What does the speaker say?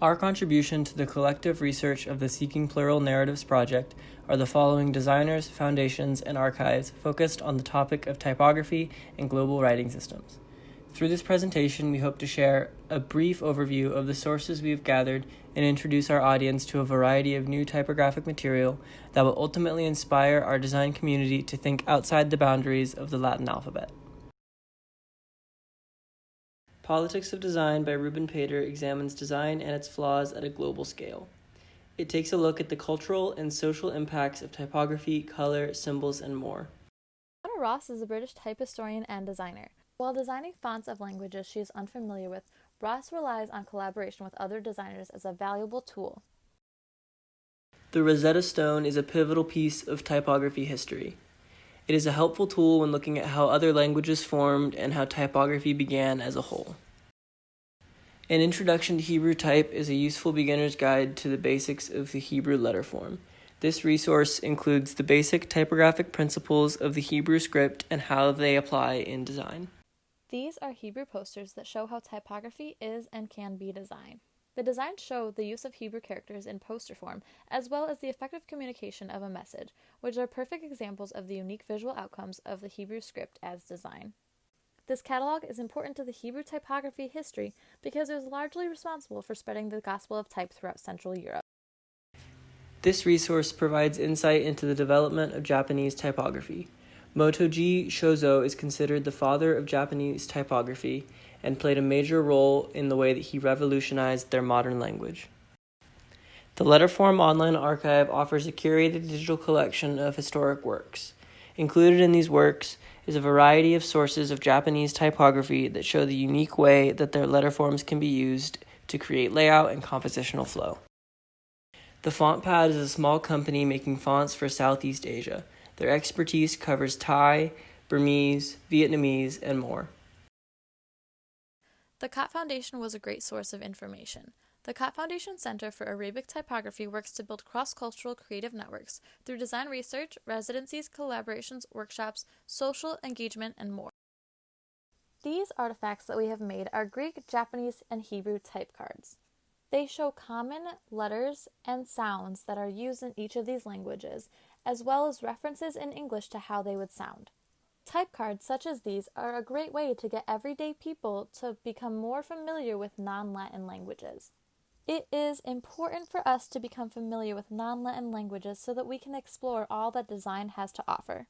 Our contribution to the collective research of the Seeking Plural Narratives project are the following designers, foundations, and archives focused on the topic of typography and global writing systems. Through this presentation, we hope to share a brief overview of the sources we have gathered and introduce our audience to a variety of new typographic material that will ultimately inspire our design community to think outside the boundaries of the Latin alphabet. Politics of Design by Ruben Pater examines design and its flaws at a global scale. It takes a look at the cultural and social impacts of typography, color, symbols, and more. Anna Ross is a British type historian and designer. While designing fonts of languages she is unfamiliar with, Ross relies on collaboration with other designers as a valuable tool. The Rosetta Stone is a pivotal piece of typography history. It is a helpful tool when looking at how other languages formed and how typography began as a whole. An Introduction to Hebrew Type is a useful beginner's guide to the basics of the Hebrew letter form. This resource includes the basic typographic principles of the Hebrew script and how they apply in design. These are Hebrew posters that show how typography is and can be designed. The designs show the use of Hebrew characters in poster form, as well as the effective communication of a message, which are perfect examples of the unique visual outcomes of the Hebrew script as design. This catalog is important to the Hebrew typography history because it was largely responsible for spreading the gospel of type throughout Central Europe. This resource provides insight into the development of Japanese typography. Motoji Shozo is considered the father of Japanese typography and played a major role in the way that he revolutionized their modern language. The Letterform Online Archive offers a curated digital collection of historic works. Included in these works is a variety of sources of Japanese typography that show the unique way that their letterforms can be used to create layout and compositional flow. The FontPad is a small company making fonts for Southeast Asia. Their expertise covers Thai, Burmese, Vietnamese, and more. The Cott Foundation was a great source of information. The Cott Foundation Center for Arabic Typography works to build cross-cultural creative networks through design research, residencies, collaborations, workshops, social engagement, and more. These artifacts that we have made are Greek, Japanese, and Hebrew type cards. They show common letters and sounds that are used in each of these languages, as well as references in English to how they would sound. Type cards such as these are a great way to get everyday people to become more familiar with non-Latin languages. It is important for us to become familiar with non-Latin languages so that we can explore all that design has to offer.